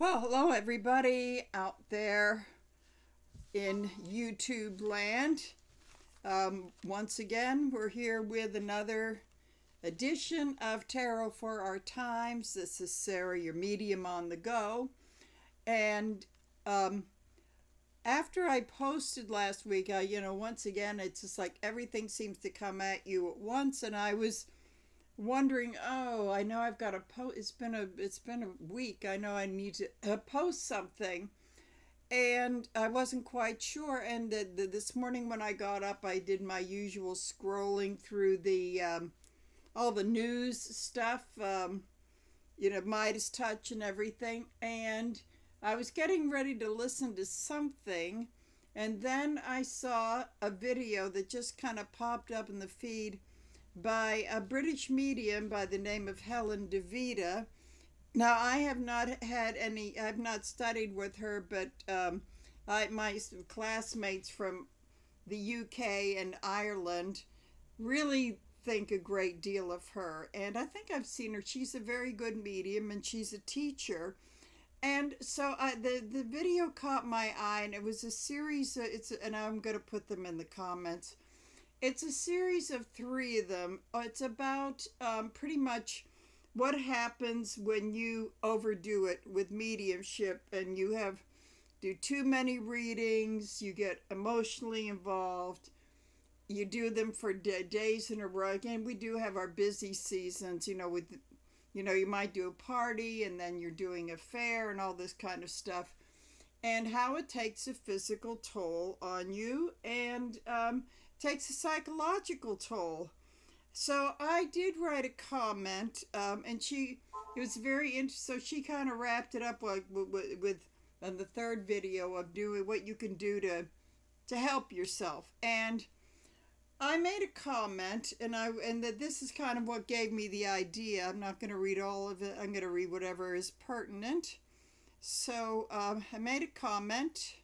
Well, hello everybody out there in YouTube land. Once again, we're here with another edition of Tarot for Our Times. This is Sarah, your medium on the go. And after I posted last week, once again, it's just like everything seems to come at you at once. And I was wondering, I know I've got to post. It's been a week. I know I need to post something, and I wasn't quite sure. And this morning when I got up, I did my usual scrolling through the all the news stuff, Midas Touch and everything, and I was getting ready to listen to something, and then I saw a video that just kind of popped up in the feed by a British medium by the name of Helen DeVita. Now, I have not studied with her, but my classmates from the UK and Ireland really think a great deal of her. And I think I've seen her. She's a very good medium, and she's a teacher. And so the video caught my eye, and it was a series, and I'm going to put them in the comments. It's a series of three of them. It's about pretty much what happens when you overdo it with mediumship and you do too many readings, you get emotionally involved, you do them for days in a row. Again, we do have our busy seasons, you might do a party and then you're doing a fair and all this kind of stuff, and how it takes a physical toll on you and takes a psychological toll. So I did write a comment, and it was very interesting. So she kind of wrapped it up with on the third video of doing what you can do to help yourself. And I made a comment, and that this is kind of what gave me the idea. I'm not going to read all of it. I'm going to read whatever is pertinent. So I made a comment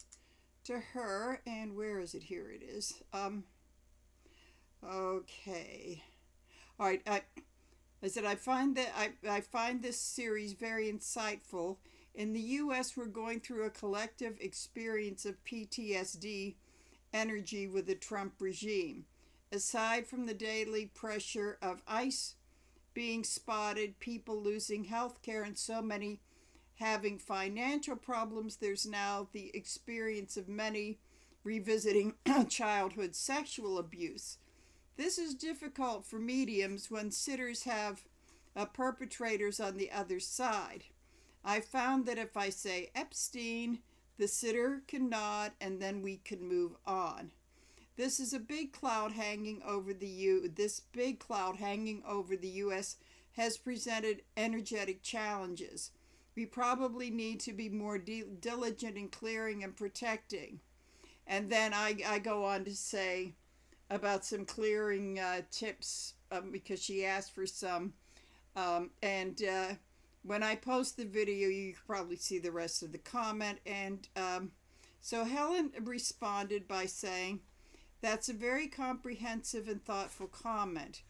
to her, and where is it? Here it is. Okay. All right. I said I find this series very insightful. In the U.S., we're going through a collective experience of PTSD energy with the Trump regime. Aside from the daily pressure of ICE being spotted, people losing health care, and so many having financial problems, there's now the experience of many revisiting childhood sexual abuse. This is difficult for mediums when sitters have perpetrators on the other side. I found that if I say Epstein, the sitter can nod and then we can move on. This is a big cloud hanging over This big cloud hanging over the U.S. has presented energetic challenges. We probably need to be more diligent in clearing and protecting. And then I go on to say about some clearing tips because she asked for some. When I post the video, you can probably see the rest of the comment. And so Helen responded by saying, "That's a very comprehensive and thoughtful comment.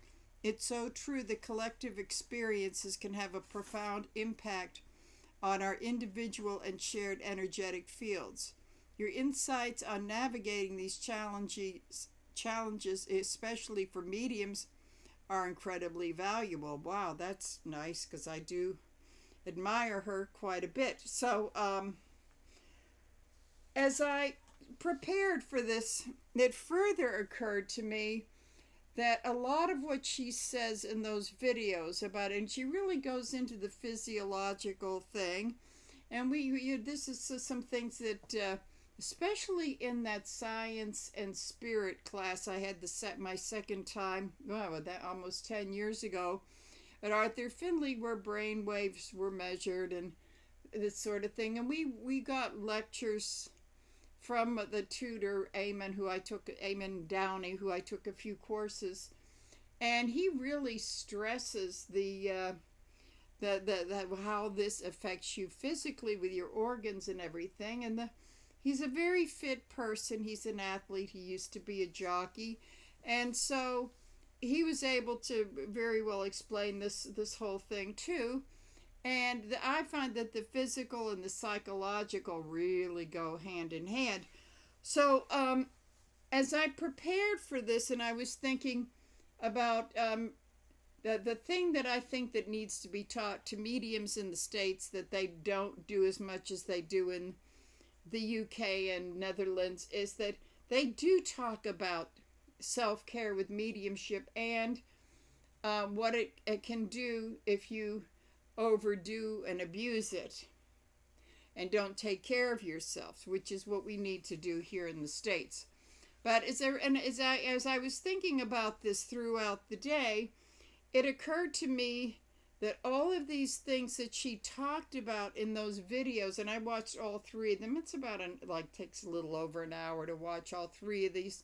It's so true that collective experiences can have a profound impact on our individual and shared energetic fields. Your insights on navigating these challenges, especially for mediums, are incredibly valuable." Wow, that's nice, because I do admire her quite a bit. So as I prepared for this, it further occurred to me that a lot of what she says in those videos about it, and she really goes into the physiological thing, and this is some things that especially in that science and spirit class I had my second time, that almost 10 years ago, at Arthur Findlay, where brain waves were measured and this sort of thing. And we got lectures from the tutor, Eamon Downey, who I took a few courses. And he really stresses the how this affects you physically with your organs and everything. And he's a very fit person. He's an athlete. He used to be a jockey. And so he was able to very well explain this whole thing too. And I find that the physical and the psychological really go hand in hand. So, as I prepared for this, and I was thinking about the thing that I think that needs to be taught to mediums in the States that they don't do as much as they do in the UK and Netherlands is that they do talk about self-care with mediumship and what it can do if you overdo and abuse it and don't take care of yourself, which is what we need to do here in the States. But as I was thinking about this throughout the day, it occurred to me that all of these things that she talked about in those videos, and I watched all three of them. It's about takes a little over an hour to watch all three of these.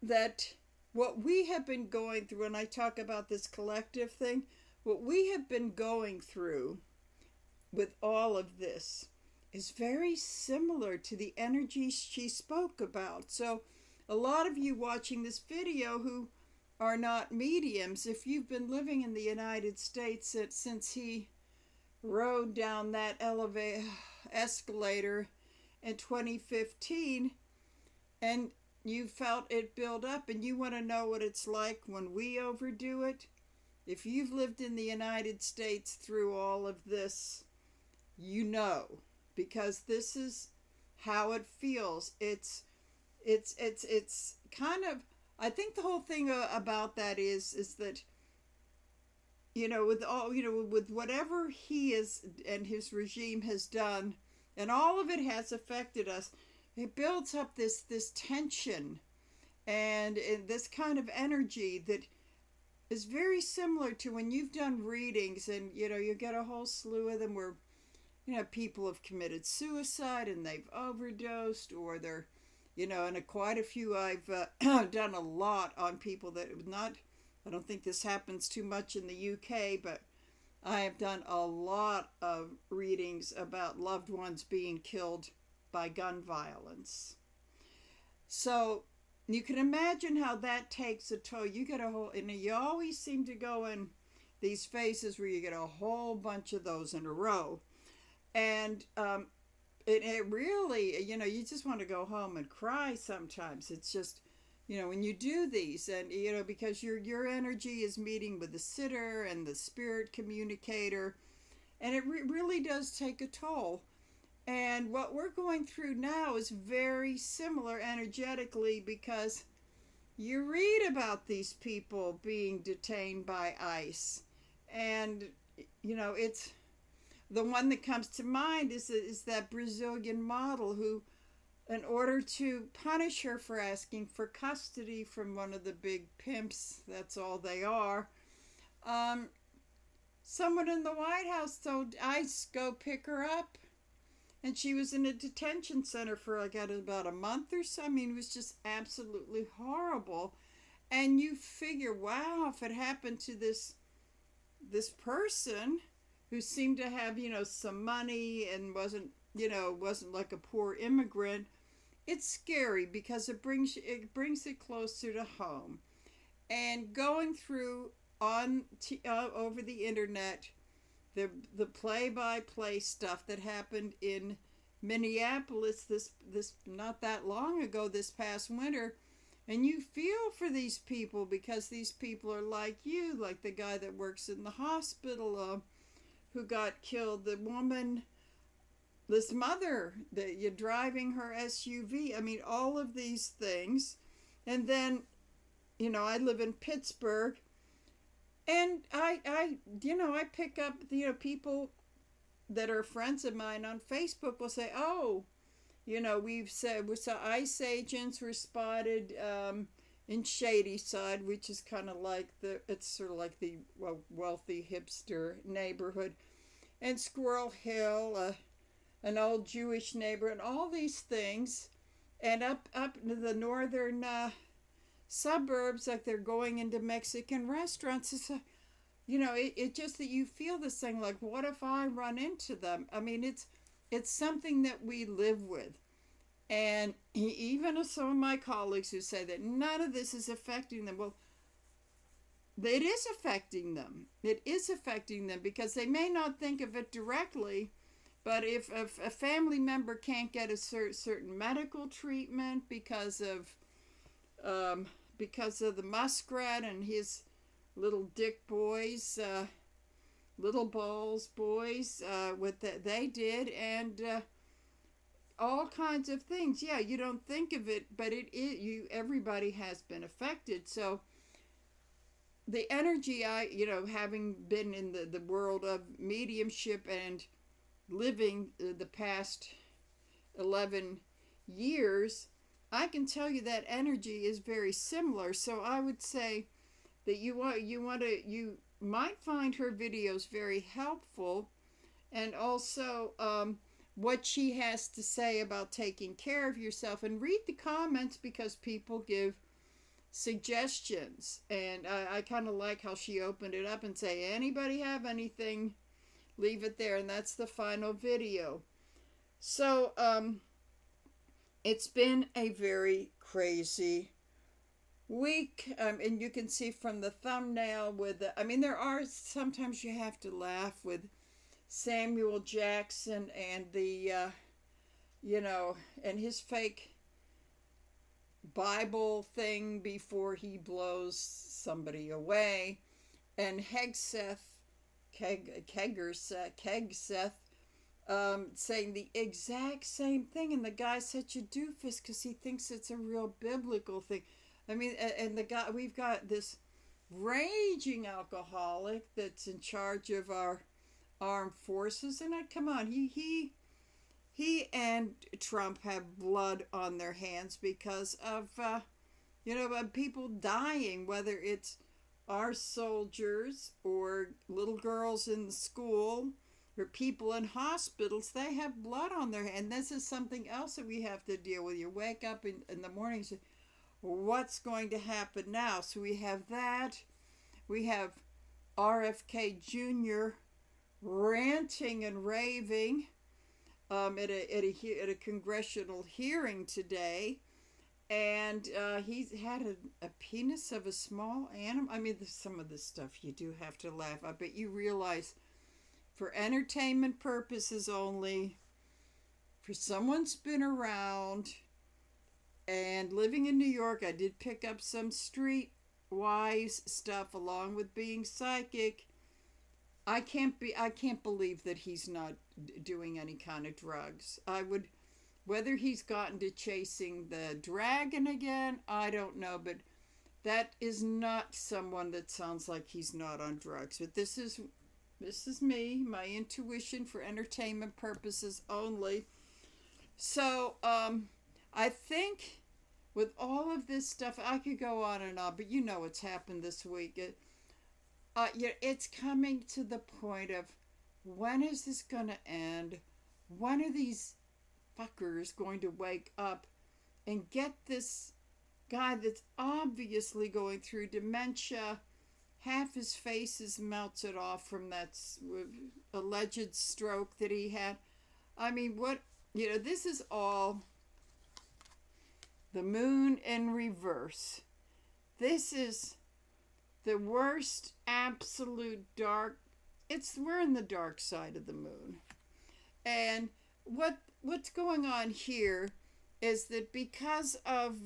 That what we have been going through, and I talk about this collective thing, what we have been going through with all of this is very similar to the energy she spoke about. So a lot of you watching this video who are not mediums, if you've been living in the United States since he rode down that escalator in 2015 and you felt it build up and you want to know what it's like when we overdo it, if you've lived in the United States through all of this, you know, because this is how it feels. It's kind of, I think the whole thing about that is that, with whatever he is and his regime has done, and all of it has affected us, it builds up this tension and this kind of energy that is very similar to when you've done readings and, you get a whole slew of them where, people have committed suicide and they've overdosed or they're, and quite a few I've done a lot on people that I don't think this happens too much in the UK, but I have done a lot of readings about loved ones being killed by gun violence. So you can imagine how that takes a toll. You get and you always seem to go in these phases where you get a whole bunch of those in a row. And it really, you just want to go home and cry sometimes. It's just, when you do these and, because your energy is meeting with the sitter and the spirit communicator, and it really does take a toll. And what we're going through now is very similar energetically because you read about these people being detained by ICE. And, it's the one that comes to mind is that Brazilian model who, in order to punish her for asking for custody from one of the big pimps, that's all they are, someone in the White House told ICE go pick her up. And she was in a detention center for about a month or so. I mean, it was just absolutely horrible. And you figure, wow, if it happened to this person who seemed to have, some money and wasn't like a poor immigrant, it's scary because it brings it closer to home. And going through over the internet, the play-by-play stuff that happened in Minneapolis this not that long ago, this past winter, and you feel for these people because these people are like you, like the guy that works in the hospital who got killed, the woman, this mother that you're driving her SUV. I mean, all of these things. And then, I live in Pittsburgh. And I pick up, people that are friends of mine on Facebook will say, oh, we saw ICE agents were spotted in Shadyside, which is kind of like it's sort of like the wealthy hipster neighborhood, and Squirrel Hill, an old Jewish neighbor, and all these things, and up to the northern suburbs, like they're going into Mexican restaurants. It's it just that you feel this thing like, what if I run into them? I mean, it's something that we live with. And even some of my colleagues who say that none of this is affecting them, well, it is affecting them. It is affecting them because they may not think of it directly, but if a family member can't get a certain medical treatment because of the muskrat and his little dick boys, little balls boys, what they did, and all kinds of things. Yeah, you don't think of it, but everybody has been affected. So the energy, having been in the world of mediumship and living the past 11 years, I can tell you that energy is very similar. So I would say that you might find her videos very helpful, and also what she has to say about taking care of yourself, and read the comments because people give suggestions, and I kind of like how she opened it up and say, anybody have anything, leave it there, and that's the final video. So it's been a very crazy week, and you can see from the thumbnail there are sometimes you have to laugh with Samuel Jackson and the and his fake Bible thing before he blows somebody away, and Kegseth saying the exact same thing, and the guy's such a doofus because he thinks it's a real biblical thing. And the guy, we've got this raging alcoholic that's in charge of our armed forces, and come on, he and Trump have blood on their hands because of people dying, whether it's our soldiers or little girls in school or people in hospitals. They have blood on their hands. And this is something else that we have to deal with. You wake up in the morning and say, what's going to happen now? So we have that. We have RFK Jr. ranting and raving at a congressional hearing today, and he's had a penis of a small animal. Some of this stuff you do have to laugh at, but you realize for entertainment purposes only, for someone's been around and living in New York. I did pick up some streetwise stuff along with being psychic. I can't believe that he's not doing any kind of drugs. Whether he's gotten to chasing the dragon again, I don't know, but that is not someone that sounds like he's not on drugs. But this is me, my intuition for entertainment purposes only. So, I think with all of this stuff, I could go on and on, but what's happened this week. It's coming to the point of, when is this going to end? When are these fuckers going to wake up and get this guy that's obviously going through dementia? Half his face is melted off from that alleged stroke that he had. This is all the moon in reverse. This is the worst absolute dark. We're in the dark side of the moon. And what's going on here is that because of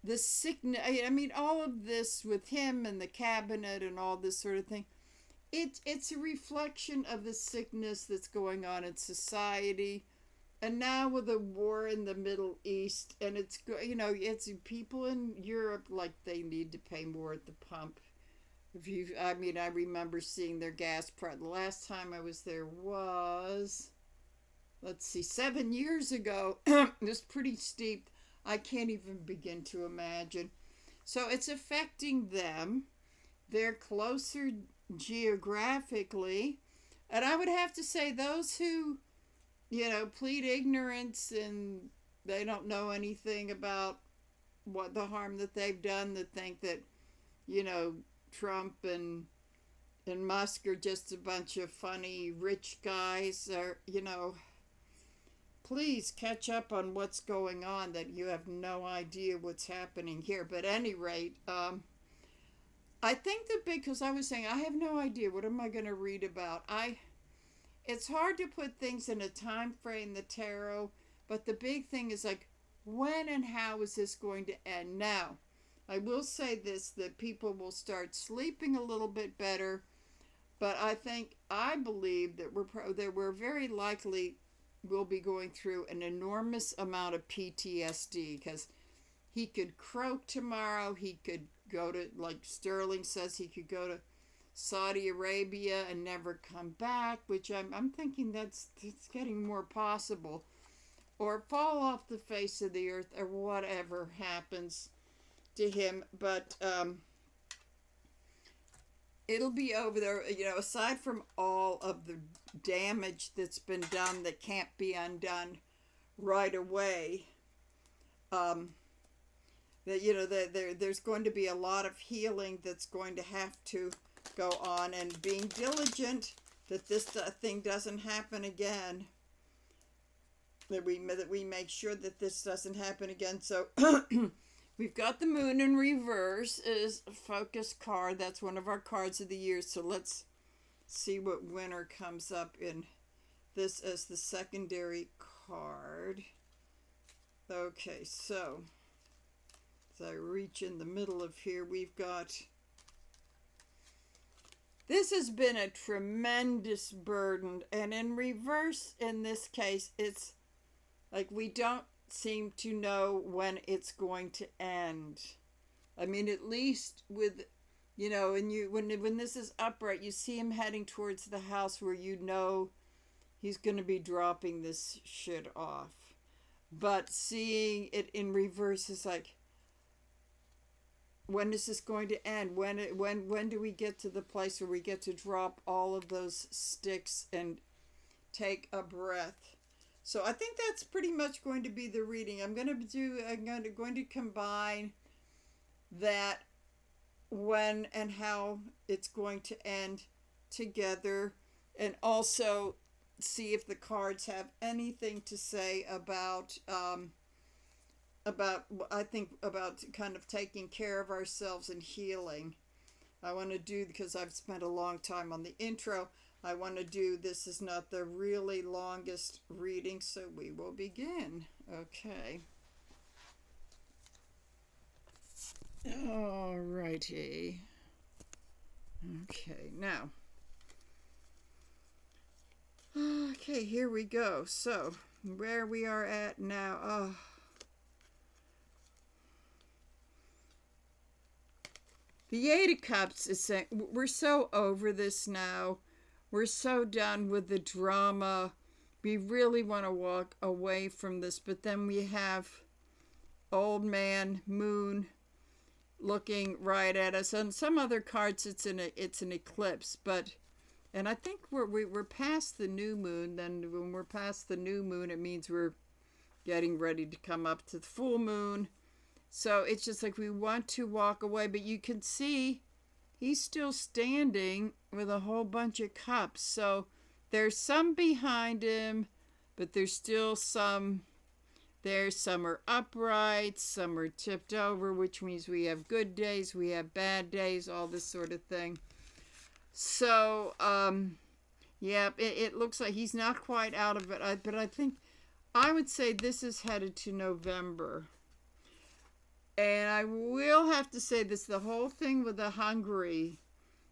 the sickness, all of this with him and the cabinet and all this sort of thing, it's a reflection of the sickness that's going on in society. And now with the war in the Middle East, and it's people in Europe, like, they need to pay more at the pump. I remember seeing their gas price. The last time I was there was, 7 years ago. It was pretty steep. I can't even begin to imagine. So it's affecting them. They're closer geographically. And I would have to say those who, plead ignorance and they don't know anything about what the harm that they've done, that think that, Trump and Musk are just a bunch of funny rich guys, or, please catch up on what's going on, that you have no idea what's happening here. But at any rate, I think the big, because I was saying I have no idea what am I going to read about. It's hard to put things in a time frame, the tarot, but the big thing is like, when and how is this going to end? Now, I will say this, that people will start sleeping a little bit better, but I believe that we're very likely will be going through an enormous amount of PTSD, because he could croak tomorrow. He could go to, like Sterling says, he could go to Saudi Arabia and never come back, which I'm thinking that's getting more possible, or fall off the face of the earth, or whatever happens to him. But it'll be over there, aside from all of the damage that's been done that can't be undone right away. There's going to be a lot of healing that's going to have to go on, and being diligent that this thing doesn't happen again. That we make sure that this doesn't happen again. So we've got the moon in reverse is a focus card. That's one of our cards of the year. So let's see what winner comes up in this as the secondary card. Okay, so as I reach in the middle of here, we've got, this has been a tremendous burden, and in reverse in this case, it's like we don't seem to know when it's going to end. I mean, at least with, and when this is upright, you see him heading towards the house where he's going to be dropping this shit off. But seeing it in reverse is like, when is this going to end? When do we get to the place where we get to drop all of those sticks and take a breath? So I think that's pretty much going to be the reading. I'm going to combine that when and how it's going to end together, and also see if the cards have anything to say about kind of taking care of ourselves and healing. I want to do, because I've spent a long time on the intro, I want to do, this is not the really longest reading, so we will begin. Okay. Alrighty. Okay, now. Okay, here we go. So, where we are at now. The Eight of Cups is saying, we're so over this now. We're so done with the drama. We really want to walk away from this. But then we have Old Man, Moon, looking right at us. On some other cards, it's an eclipse. And I think we're past the new moon. Then when we're past the new moon, it means we're getting ready to come up to the full moon. So it's just like we want to walk away. But you can see he's still standing with a whole bunch of cups. So there's some behind him, but there's still some there. Some are upright, some are tipped over, which means we have good days, we have bad days, all this sort of thing. So, yeah, it looks like he's not quite out of it. But I think, I would say this is headed to November. And I will have to say this, the whole thing with the Hungary,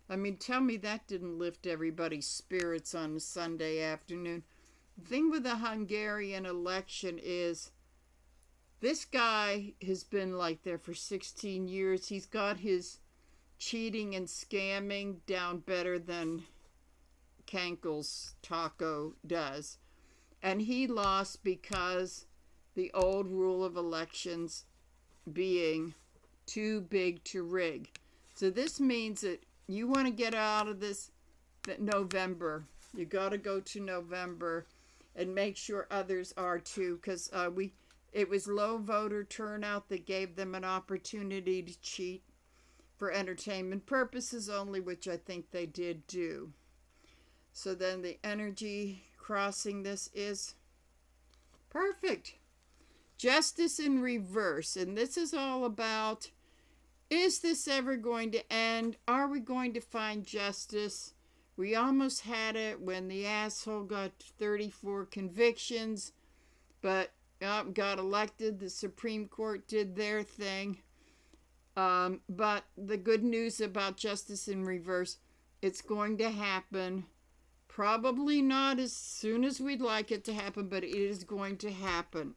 I mean, tell me that didn't lift everybody's spirits on a Sunday afternoon. The thing with the Hungarian election is, this guy has been like there for 16 years. He's got his cheating and scamming down better than Kankel's Taco does. And he lost because the old rule of elections being too big to rig. So this means that you want to get out of this November. You got to go to November and make sure others are too, because it was low voter turnout that gave them an opportunity to cheat for entertainment purposes only, which I think they did do. So then the energy crossing this is perfect. Justice in reverse. And this is all about Is this ever going to end? Are we going to find justice? We almost had it when the asshole got 34 convictions, but got elected. The Supreme Court did their thing. But the good news about justice in reverse, it's going to happen. Probably not as soon as we'd like it to happen, but it is going to happen.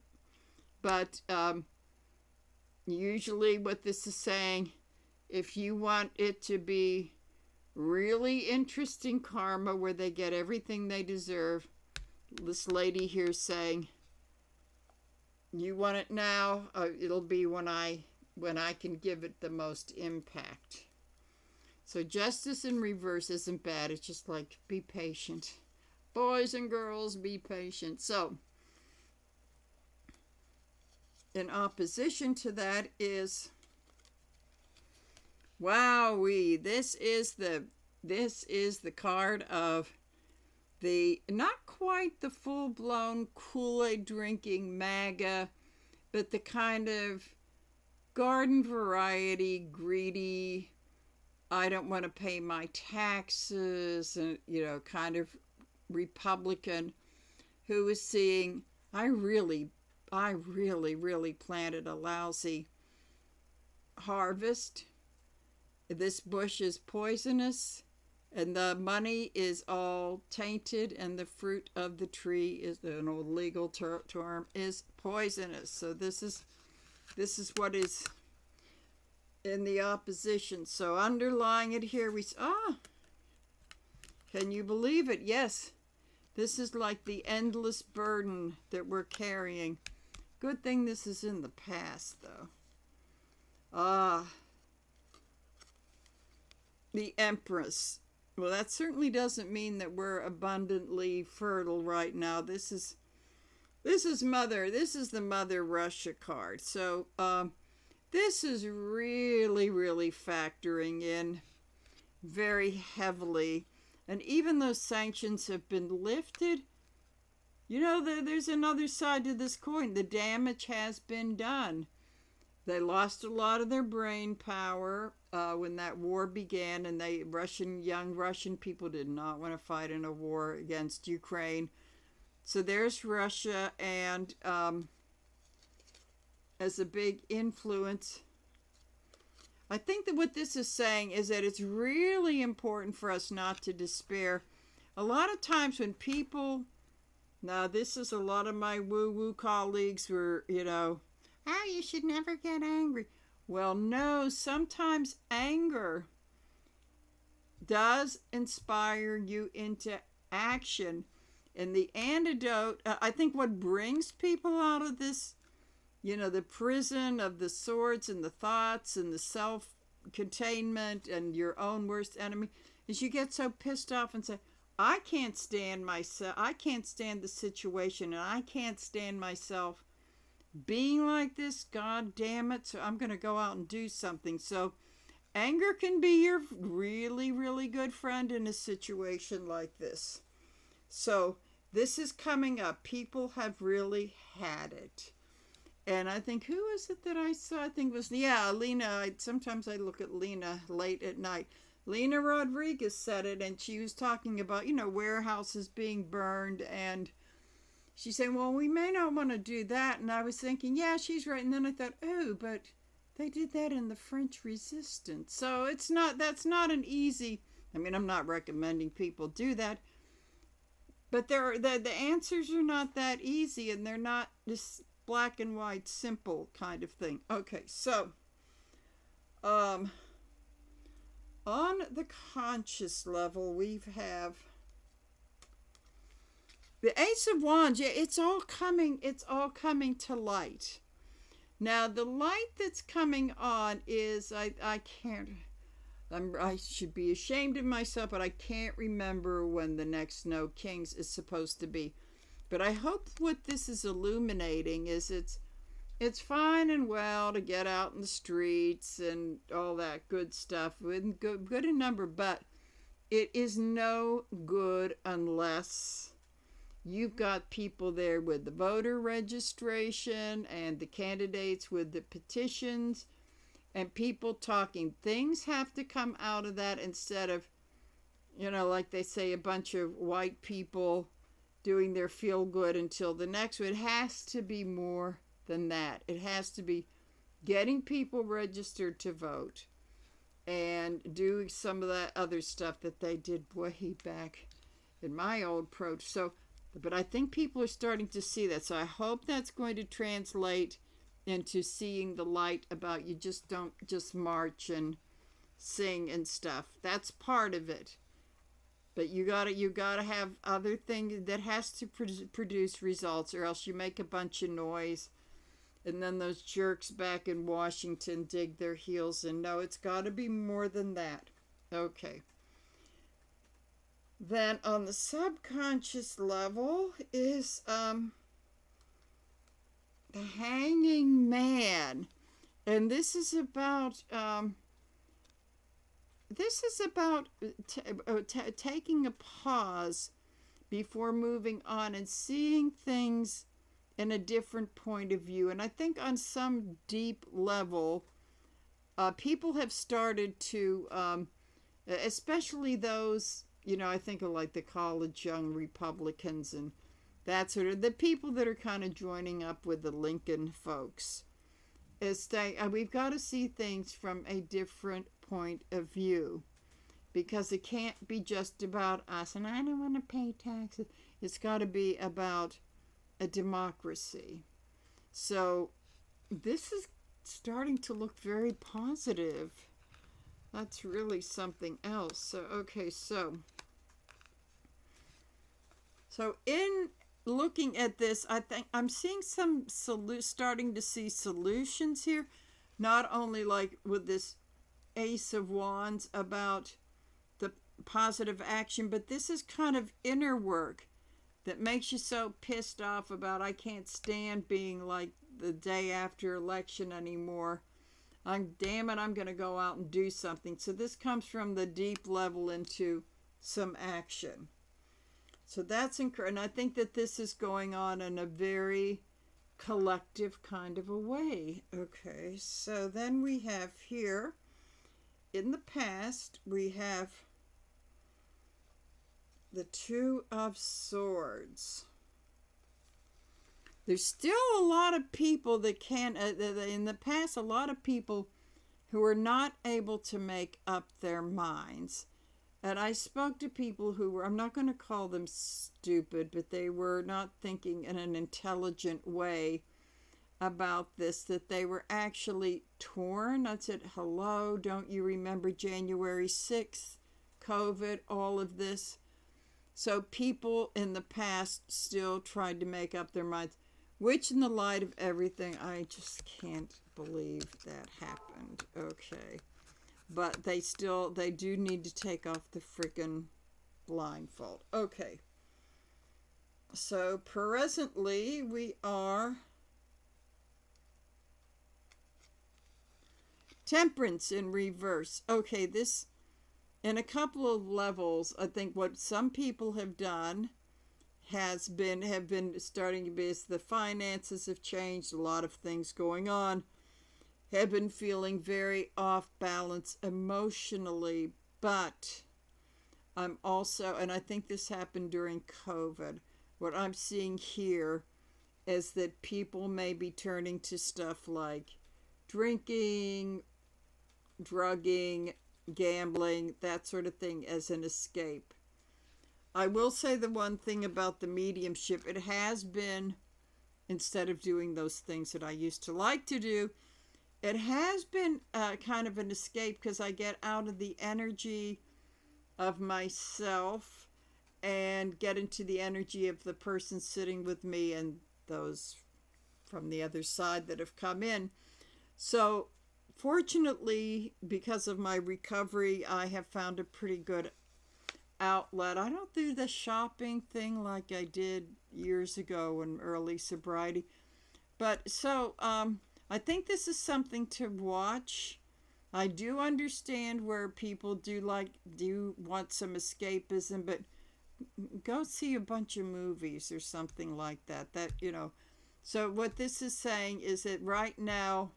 But usually what this is saying, if you want it to be really interesting karma where they get everything they deserve, this lady here saying, you want it now, it'll be when I can give it the most impact. So justice in reverse isn't bad. It's just like, be patient. Boys and girls, be patient. So, in opposition to that is, wowee, this is the card of the, not quite the full-blown Kool-Aid drinking MAGA, but the kind of garden variety, greedy, I don't want to pay my taxes, and kind of Republican who is seeing, I really planted a lousy harvest. This bush is poisonous, and the money is all tainted, and the fruit of the tree is, an old legal term, is poisonous. So this is what is in the opposition. So underlying it here, can you believe it? Yes, this is like the endless burden that we're carrying. Good thing this is in the past, though. The Empress. Well, that certainly doesn't mean that we're abundantly fertile right now. This is the Mother Russia card. So, this is really, really factoring in very heavily. And even though sanctions have been lifted, there's another side to this coin. The damage has been done. They lost a lot of their brain power when that war began, and young Russian people did not want to fight in a war against Ukraine. So there's Russia, and as a big influence. I think that what this is saying is that it's really important for us not to despair. A lot of times when people, now this is a lot of my woo-woo colleagues were, you should never get angry. Well, no, sometimes anger does inspire you into action. And the antidote, I think what brings people out of this, the prison of the swords and the thoughts and the self-containment and your own worst enemy, is you get so pissed off and say, I can't stand myself, I can't stand the situation, and I can't stand myself being like this, god damn it, so I'm going to go out and do something. So anger can be your really, really good friend in a situation like this. So this is coming up. People have really had it. And I think, who is it that I saw? I think it was, Lena. Sometimes I look at Lena late at night. Lena Rodriguez said it, and she was talking about, warehouses being burned, and she's saying, well, we may not want to do that. And I was thinking, yeah, she's right. And then I thought, oh, but they did that in the French Resistance. So that's not an easy, I'm not recommending people do that. But the answers are not that easy, and they're not this black and white, simple kind of thing. Okay, so, on the conscious level, we have the Ace of Wands. Yeah, it's all coming to light. Now, the light that's coming on is, I should be ashamed of myself, but I can't remember when the next No Kings is supposed to be. But I hope what this is illuminating is it's fine and well to get out in the streets and all that good stuff, with good in number, but it is no good unless you've got people there with the voter registration and the candidates with the petitions, and people talking. Things have to come out of that instead of, like they say, a bunch of white people doing their feel good until the next one. It has to be more than that. It has to be getting people registered to vote and doing some of that other stuff that they did way back in my old approach. So, but I think people are starting to see that. So I hope that's going to translate into seeing the light about you just don't just march and sing and stuff. That's part of it. But you gotta have other things that has to produce results, or else you make a bunch of noise, and then those jerks back in Washington dig their heels in. No, it's got to be more than that. Okay. Then on the subconscious level is the hanging man, and this is about taking a pause before moving on and seeing things in a different point of view. And I think on some deep level, people have started to, especially those, I think of like the college young Republicans and that sort of, the people that are kind of joining up with the Lincoln folks, is we've got to see things from a different point of view, because it can't be just about us and I don't want to pay taxes. It's got to be about a democracy. So this is starting to look very positive. That's really something else. So okay, so in looking at this, I think I'm seeing some starting to see solutions here, not only like with this Ace of Wands about the positive action, but this is kind of inner work that makes you so pissed off about I can't stand being like the day after election anymore. I'm going to go out and do something. So this comes from the deep level into some action. So that's and I think that this is going on in a very collective kind of a way. Okay, so then we have here, in the past, we have the Two of Swords. There's still a lot of people that can, in the past, a lot of people who are not able to make up their minds. And I spoke to people who were, I'm not going to call them stupid, but they were not thinking in an intelligent way about this, that they were actually torn. I said, hello, don't you remember January 6th, COVID, all of this? So people in the past still tried to make up their minds, which in the light of everything, I just can't believe that happened. Okay. But they do need to take off the freaking blindfold. Okay. So presently we are Temperance in reverse. Okay, this, in a couple of levels, I think what some people have done have been starting to be, as the finances have changed, a lot of things going on, have been feeling very off balance emotionally. But I'm also, and I think this happened during COVID, what I'm seeing here is that people may be turning to stuff like drinking, drugging, gambling, that sort of thing as an escape. I will say the one thing about the mediumship, it has been, instead of doing those things that I used to like to do, it has been kind of an escape, because I get out of the energy of myself and get into the energy of the person sitting with me and those from the other side that have come in. So fortunately, because of my recovery, I have found a pretty good outlet. I don't do the shopping thing like I did years ago in early sobriety. But so I think this is something to watch. I do understand where people do want some escapism, but go see a bunch of movies or something like that. So what this is saying is that right now,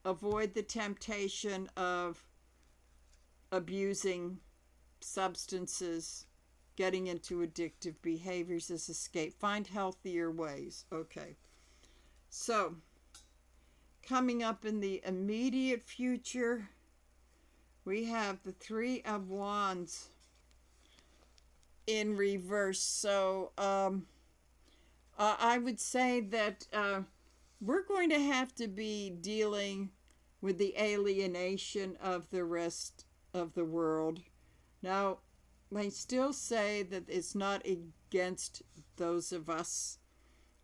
avoid the temptation of abusing substances, getting into addictive behaviors as escape. Find healthier ways. Okay. So, coming up in the immediate future, we have the Three of Wands in reverse. So, I would say that we're going to have to be dealing with the alienation of the rest of the world. Now, I still say that it's not against those of us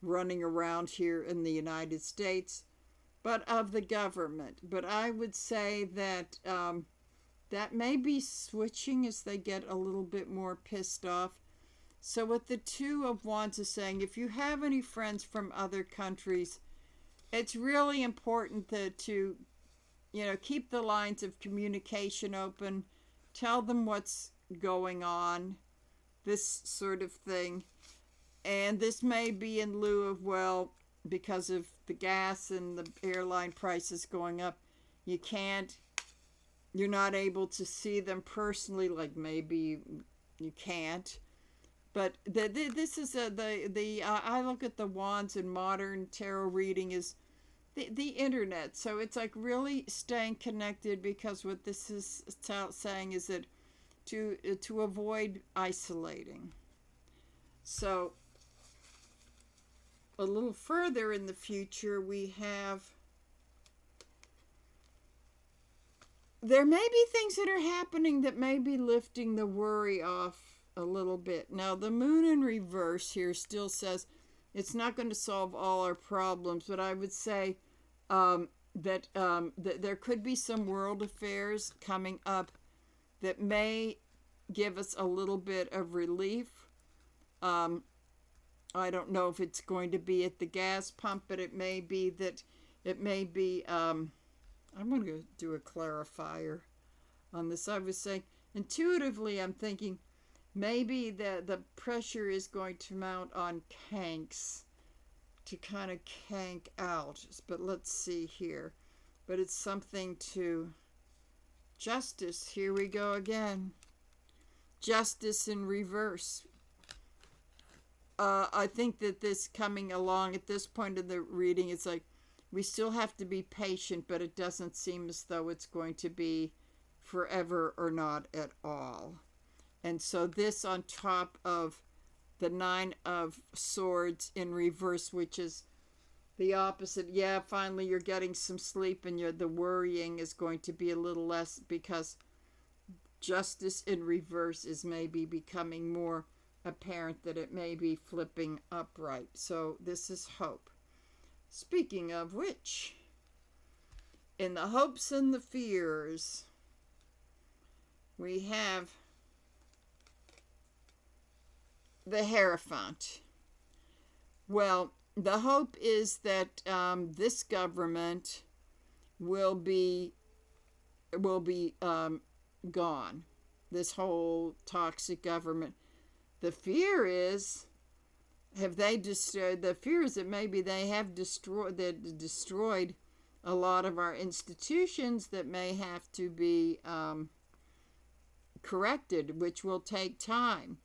running around here in the United States, but of the government. But I would say that that may be switching as they get a little bit more pissed off. So what the Two of Wands is saying, if you have any friends from other countries, it's really important to keep the lines of communication open, tell them what's going on, this sort of thing. And this may be in lieu of, well, because of the gas and the airline prices going up, you're not able to see them personally, like maybe you can't. But this is I look at the wands in modern tarot reading is the internet. So it's like really staying connected, because what this is saying is that to avoid isolating. So a little further in the future, there may be things that are happening that may be lifting the worry off a little bit. Now, the moon in reverse here still says it's not going to solve all our problems, but I would say that there could be some world affairs coming up that may give us a little bit of relief. I don't know if it's going to be at the gas pump, but it may be I'm going to do a clarifier on this. I was saying, intuitively, I'm thinking maybe the pressure is going to mount on kanks to kind of kank out. But let's see here. But it's something to justice. Here we go again. Justice in reverse. I think that this coming along at this point of the reading, it's like we still have to be patient, but it doesn't seem as though it's going to be forever or not at all. And so this on top of the Nine of Swords in reverse, which is the opposite. Yeah, finally you're getting some sleep, and the worrying is going to be a little less, because justice in reverse is maybe becoming more apparent, that it may be flipping upright. So this is hope. Speaking of which, in the hopes and the fears, we have the Hierophant. Well, the hope is that this government will be gone. This whole toxic government. The fear is, the fear is that maybe they have destroyed a lot of our institutions that may have to be corrected, which will take time.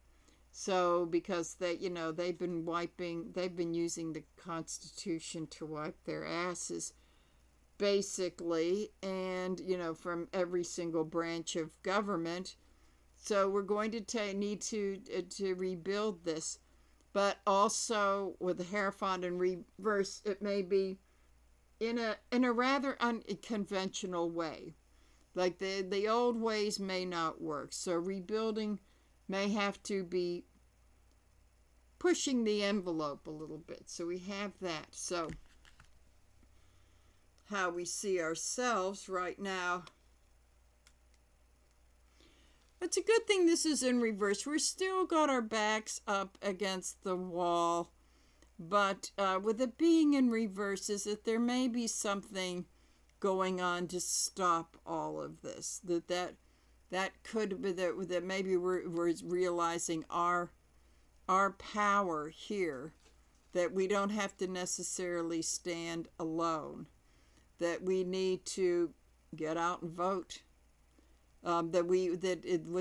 So because they've been using the Constitution to wipe their asses, basically, and from every single branch of government. So we're going to need to rebuild this. But also with the Hierophant in reverse, it may be in a rather unconventional way. Like the old ways may not work. So rebuilding may have to be pushing the envelope a little bit. So we have that. So how we see ourselves right now. It's a good thing this is in reverse. We're still got our backs up against the wall. But with it being in reverse, is that there may be something going on to stop all of this. That could be that maybe we're realizing our power here, that we don't have to necessarily stand alone. that we need to get out and vote. What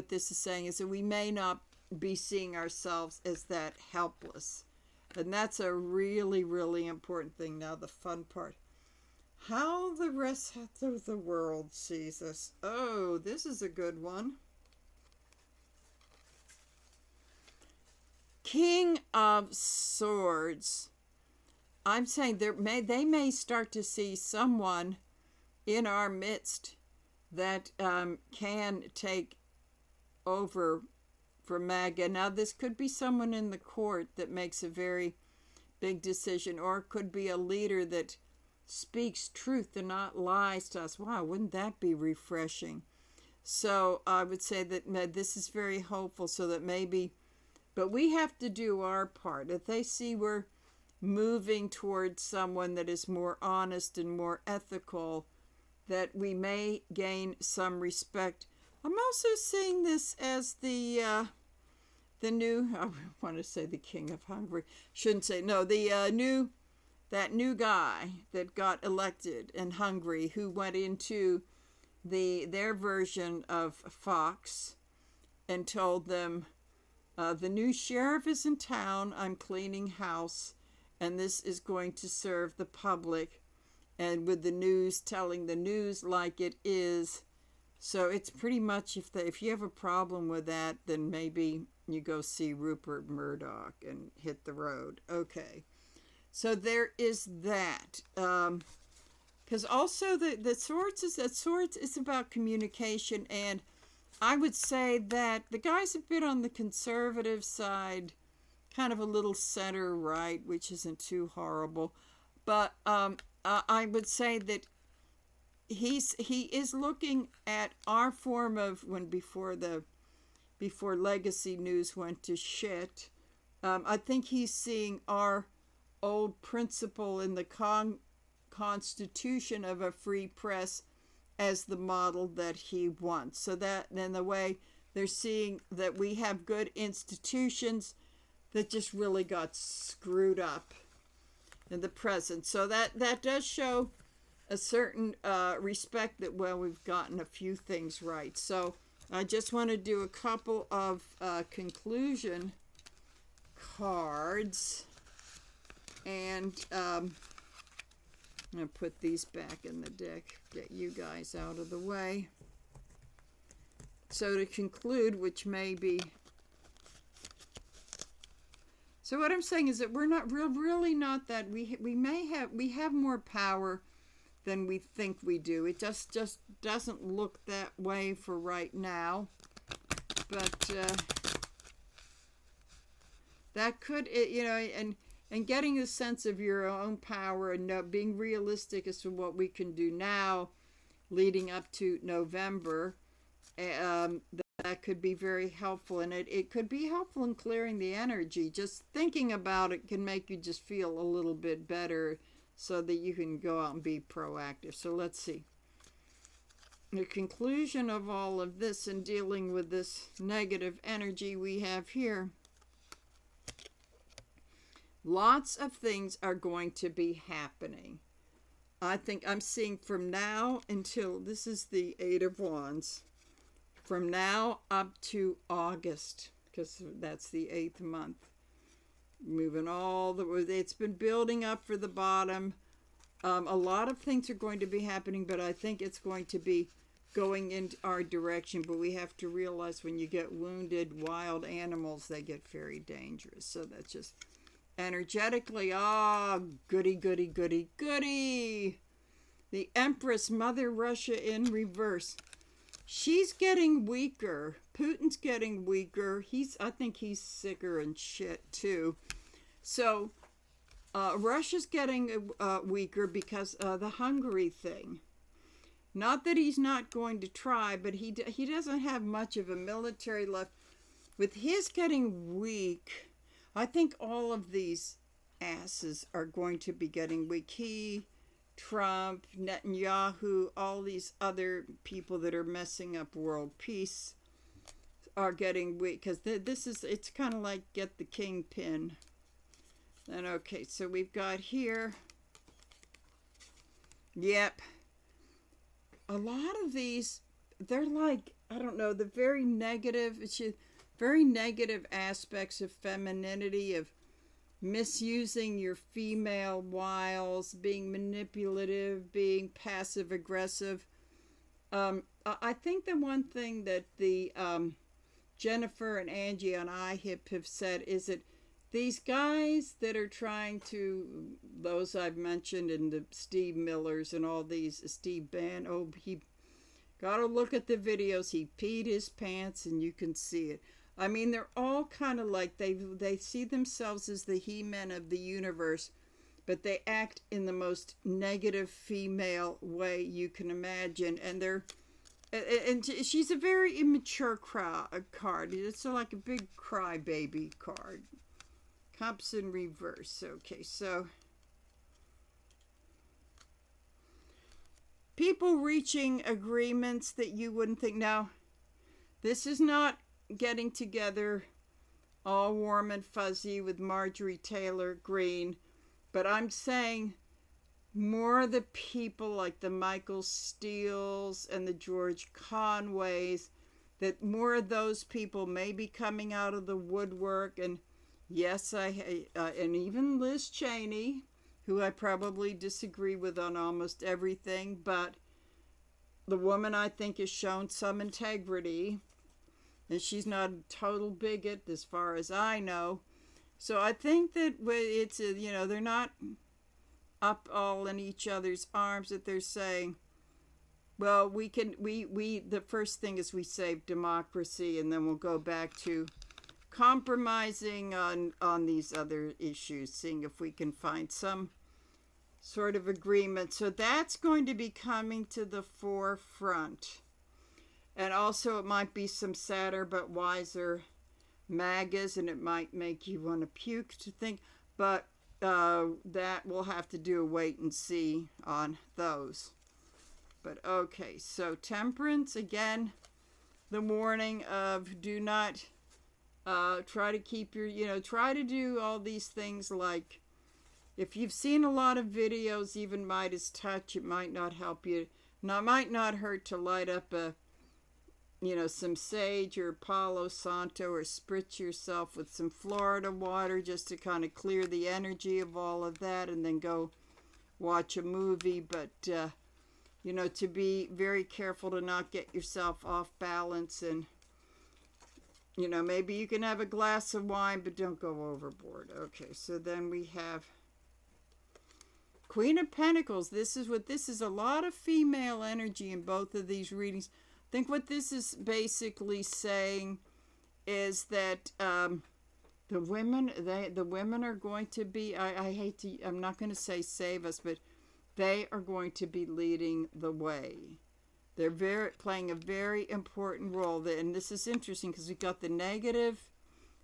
this is saying is that we may not be seeing ourselves as that helpless. And that's a really, really important thing. Now, the fun part. How the rest of the world sees us. Oh, this is a good one. King of Swords. I'm saying they may start to see someone in our midst that can take over for MAGA. Now, this could be someone in the court that makes a very big decision, or it could be a leader that speaks truth and not lies to us. Wow, wouldn't that be refreshing? So I would say that this is very hopeful, so that maybe, but we have to do our part. If they see we're moving towards someone that is more honest and more ethical, that we may gain some respect. I'm also seeing this as the new, I want to say the King of Hungary. Shouldn't say, no, that new guy that got elected in Hungary, who went into their version of Fox and told them, the new sheriff is in town, I'm cleaning house, and this is going to serve the public, and with the news, telling the news like it is. So it's pretty much, if you have a problem with that, then maybe you go see Rupert Murdoch and hit the road. Okay. So there is that. Because also the swords is about communication, and I would say that the guy's a bit on the conservative side, kind of a little center right, which isn't too horrible. But I would say that he is looking at our form of before Legacy News went to shit. I think he's seeing our old principle in the Constitution of a free press as the model that he wants. So that, in the way they're seeing that we have good institutions that just really got screwed up in the present. So that does show a certain respect that, well, we've gotten a few things right. So I just want to do a couple of conclusion cards. And I'm going to put these back in the deck, get you guys out of the way. So to conclude, which may be... So what I'm saying is that we're not really not that. We have more power than we think we do. It just doesn't look that way for right now. But that could, and getting a sense of your own power and being realistic as to what we can do now leading up to November, that could be very helpful. And it could be helpful in clearing the energy. Just thinking about it can make you just feel a little bit better so that you can go out and be proactive. So let's see. The conclusion of all of this and dealing with this negative energy we have here. Lots of things are going to be happening. I think I'm seeing from now until, this is the Eight of Wands, from now up to August, because that's the 8th month. Moving all the way, it's been building up for the bottom. A lot of things are going to be happening, but I think it's going to be going in our direction. But we have to realize when you get wounded wild animals, they get very dangerous. So that's just... energetically, goody, goody, goody, goody. The Empress, Mother Russia in reverse. She's getting weaker. Putin's getting weaker. I think he's sicker and shit too. So Russia's getting weaker because the Hungary thing. Not that he's not going to try, but he doesn't have much of a military left. With his getting weak, I think all of these asses are going to be getting weak. He, Trump, Netanyahu, all these other people that are messing up world peace are getting weak. Because it's kind of like get the kingpin. And okay, so we've got here Yep. A lot of these, they're like, I don't know, the very negative aspects of femininity, of misusing your female wiles, being manipulative, being passive aggressive. I think the one thing that the Jennifer and Angie on iHip have said is that these guys that are trying to, those I've mentioned, and the Steve Millers and all these, Steve Bann, oh, he got to look at the videos. He peed his pants and you can see it. I mean, they're all kind of like, they see themselves as the He-Men of the universe, but they act in the most negative female way you can imagine. And she's a very immature card. It's like a big crybaby card. Cups in reverse. Okay, so people reaching agreements that you wouldn't think. Now, this is not getting together all warm and fuzzy with Marjorie Taylor Greene, but I'm saying more of the people like the Michael Steeles and the George Conways, that more of those people may be coming out of the woodwork. And yes, and even Liz Cheney, who I probably disagree with on almost everything, but the woman I think has shown some integrity, and she's not a total bigot as far as I know. So I think that it's, they're not up all in each other's arms, that they're saying, well, the first thing is we save democracy, and then we'll go back to compromising on these other issues, seeing if we can find some sort of agreement. So that's going to be coming to the forefront. And also it might be some sadder but wiser MAGAs, and it might make you want to puke to think, but that we'll have to do a wait and see on those. But okay, so temperance, again, the warning of do not try to keep your, try to do all these things, like if you've seen a lot of videos, even Midas Touch, it might not help you. Now, it might not hurt to light up some sage or Palo Santo, or spritz yourself with some Florida water just to kind of clear the energy of all of that, and then go watch a movie. But, to be very careful to not get yourself off balance, and, maybe you can have a glass of wine, but don't go overboard. Okay, so then we have Queen of Pentacles. This is a lot of female energy in both of these readings. I think what this is basically saying is that the women are going to be, I'm not going to say save us, but they are going to be leading the way. They're playing a very important role. And this is interesting because we've got the negative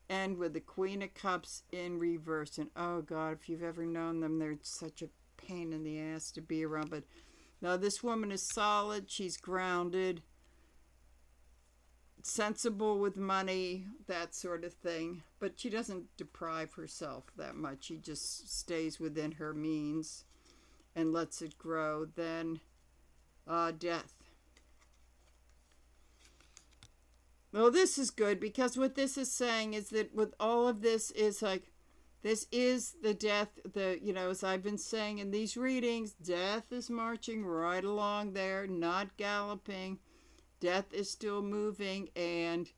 end with the Queen of Cups in reverse. And oh God, if you've ever known them, they're such a pain in the ass to be around. But now this woman is solid. She's grounded, sensible with money, that sort of thing. But she doesn't deprive herself that much. She just stays within her means and lets it grow. Then death. Well, this is good, because what this is saying is that with all of this is like, this is the death, as I've been saying in these readings, death is marching right along there, not galloping. Death is still moving, and,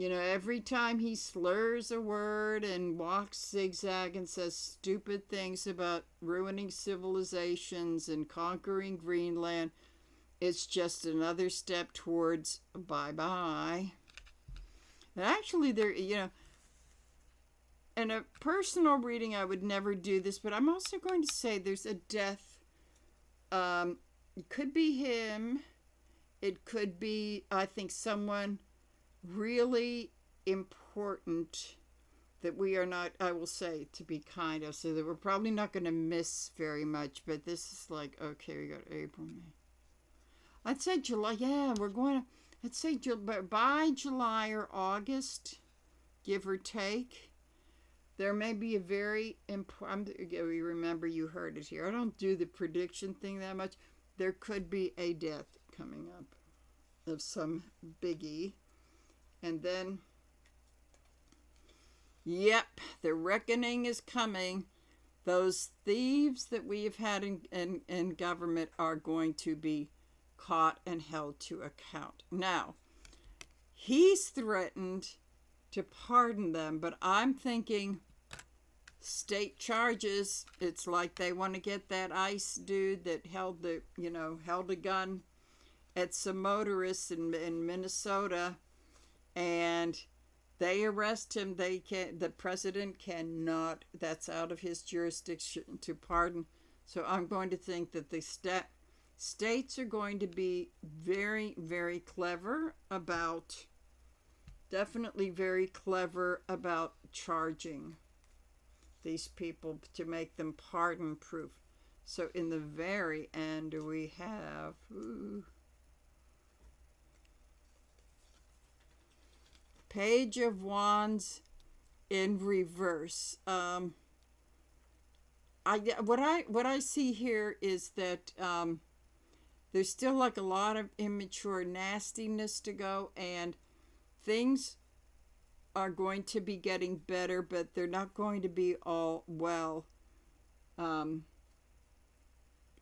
every time he slurs a word and walks zigzag and says stupid things about ruining civilizations and conquering Greenland, it's just another step towards bye-bye. And actually, in a personal reading, I would never do this, but I'm also going to say there's a death. It could be him. It could be, I think, someone really important that we are not, I will say, to be kind of, so that we're probably not going to miss very much. But this is like, okay, we got April, May. I'd say July. Yeah, I'd say by July or August, give or take. There may be a very important, you remember you heard it here. I don't do the prediction thing that much. There could be a death coming up of some biggie. And then, yep, the reckoning is coming. Those thieves that we have had in government are going to be caught and held to account. Now, he's threatened to pardon them, but I'm thinking state charges. It's like they want to get that ICE dude that held a gun at some motorists in Minnesota, and they arrest him. The president cannot. That's out of his jurisdiction to pardon. So I'm going to think that the states are going to be very, very clever about. Definitely very clever about charging these people to make them pardon proof. So in the very end, we have Page of Wands in reverse. What I see here is that there's still like a lot of immature nastiness to go, and things are going to be getting better, but they're not going to be all well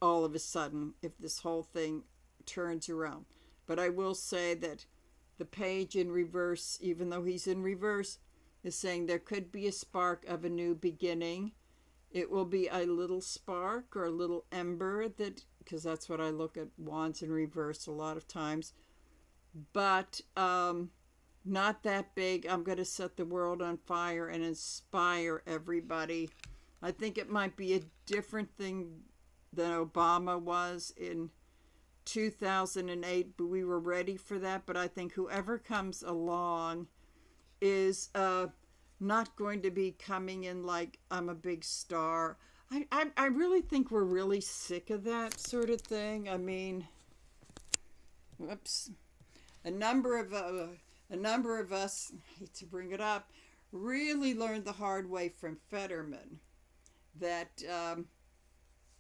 all of a sudden if this whole thing turns around. But I will say that the page in reverse, even though he's in reverse, is saying there could be a spark of a new beginning. It will be a little spark or a little ember, that because that's what I look at wands in reverse a lot of times. But not that big. I'm going to set the world on fire and inspire everybody. I think it might be a different thing than Obama was in 2008, but we were ready for that. But I think whoever comes along is not going to be coming in like I'm a big star. I really think we're really sick of that sort of thing. I mean, whoops. A number of us, I hate to bring it up, really learned the hard way from Fetterman that,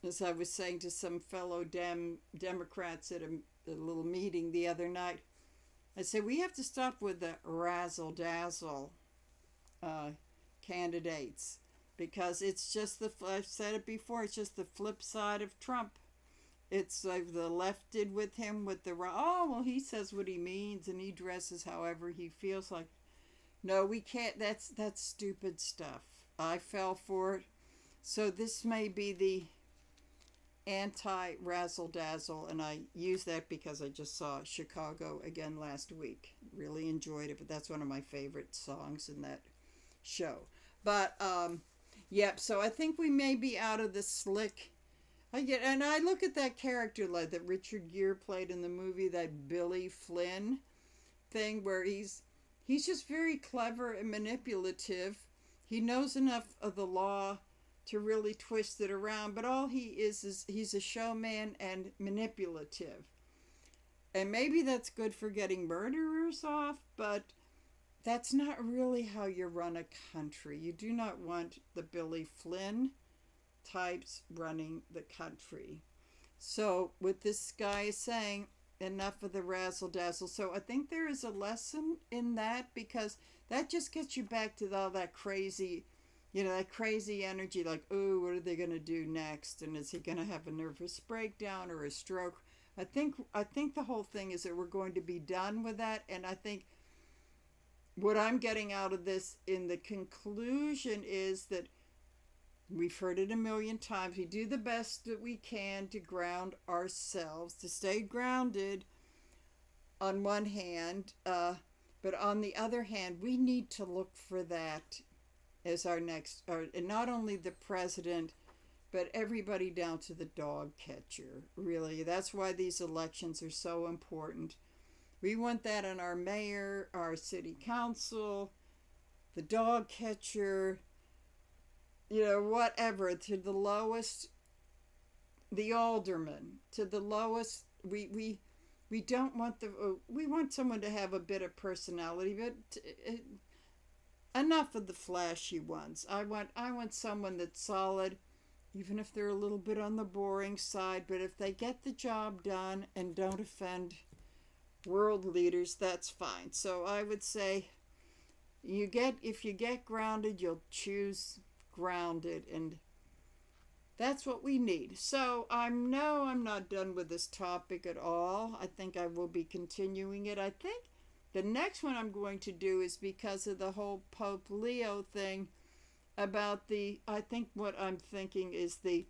as I was saying to some fellow Democrats at a little meeting the other night, I said, we have to stop with the razzle-dazzle candidates, because it's just I've said it before, it's just the flip side of Trump. It's like the left did with him with the, well, he says what he means and he dresses however he feels like. No, we can't. That's stupid stuff. I fell for it. So this may be the anti-razzle-dazzle, and I use that because I just saw Chicago again last week. Really enjoyed it, but that's one of my favorite songs in that show. But, yep, so I think we may be out of the slick. I look at that character like that Richard Gere played in the movie, that Billy Flynn thing, where he's just very clever and manipulative. He knows enough of the law to really twist it around, but all he is he's a showman and manipulative. And maybe that's good for getting murderers off, but that's not really how you run a country. You do not want the Billy Flynn types running the country. So what this guy is saying, enough of the razzle dazzle. So I think there is a lesson in that, because that just gets you back to all that crazy, that crazy energy, like, oh, what are they going to do next? And is he going to have a nervous breakdown or a stroke? I think the whole thing is that we're going to be done with that. And I think what I'm getting out of this in the conclusion is that we've heard it a million times. We do the best that we can to ground ourselves, to stay grounded on one hand, but on the other hand, we need to look for that as our next, and not only the president, but everybody down to the dog catcher. Really, that's why these elections are so important. We want that in our mayor, our city council, the dog catcher, whatever, to the lowest, the alderman, to the lowest. We don't want we want someone to have a bit of personality, but enough of the flashy ones. I want someone that's solid, even if they're a little bit on the boring side, but if they get the job done and don't offend world leaders, that's fine. So I would say if you get grounded, you'll choose grounded, and that's what we need. So I'm not done with this topic at all. I think I will be continuing it. I think the next one I'm going to do is because of the whole Pope Leo thing about I think what I'm thinking is the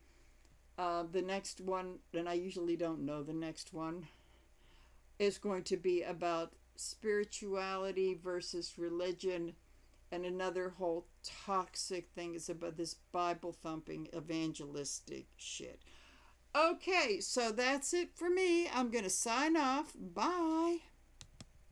next one, and I usually don't know the next one, is going to be about spirituality versus religion, and another whole toxic thing is about this Bible thumping evangelistic shit. Okay, so that's it for me. I'm going to sign off. Bye.